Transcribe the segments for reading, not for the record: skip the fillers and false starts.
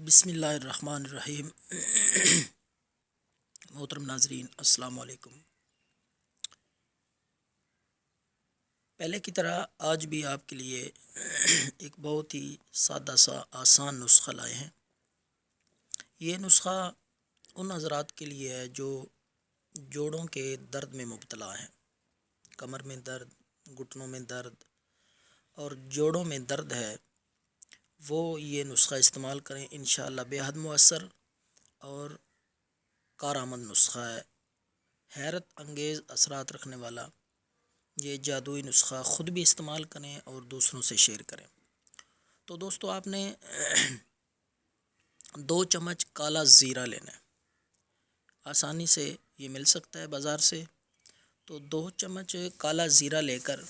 بسم اللہ الرحمن الرحیم۔ محترم ناظرین السلام علیکم۔ پہلے کی طرح آج بھی آپ کے لیے ایک بہت ہی سادہ سا آسان نسخہ لائے ہیں۔ یہ نسخہ ان حضرات کے لیے ہے جو جوڑوں کے درد میں مبتلا ہیں، کمر میں درد، گھٹنوں میں درد اور جوڑوں میں درد ہے، وہ یہ نسخہ استعمال کریں، انشاءاللہ بے حد مؤثر اور کارآمد نسخہ ہے۔ حیرت انگیز اثرات رکھنے والا یہ جادوئی نسخہ خود بھی استعمال کریں اور دوسروں سے شیئر کریں۔ تو دوستو، آپ نے 2 چمچ کالا زیرہ لینا ہے، آسانی سے یہ مل سکتا ہے بازار سے۔ تو 2 چمچ کالا زیرہ لے کر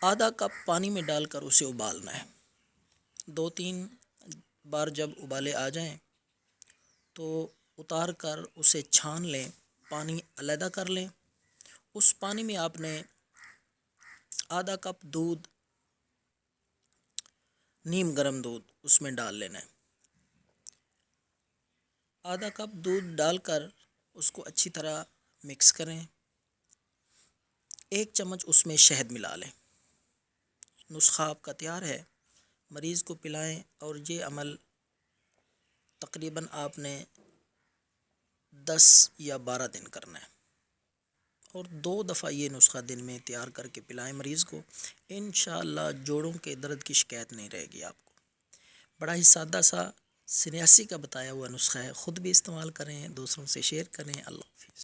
آدھا کپ پانی میں ڈال کر اسے ابالنا ہے۔ 2-3 بار جب ابالے آ جائیں تو اتار کر اسے چھان لیں، پانی علیحدہ کر لیں۔ اس پانی میں آپ نے آدھا کپ دودھ، نیم گرم دودھ اس میں ڈال لینا ہے۔ آدھا کپ دودھ ڈال کر اس کو اچھی طرح مکس کریں۔ 1 چمچ اس میں شہد ملا لیں۔ نسخہ آپ کا تیار ہے، مریض کو پلائیں اور یہ عمل تقریباً آپ نے 10 یا 12 دن کرنا ہے، اور 2 دفعہ یہ نسخہ دن میں تیار کر کے پلائیں مریض کو۔ انشاءاللہ جوڑوں کے درد کی شکایت نہیں رہے گی آپ کو۔ بڑا ہی سادہ سا 86 کا بتایا ہوا نسخہ ہے، خود بھی استعمال کریں، دوسروں سے شیئر کریں۔ اللہ حافظ۔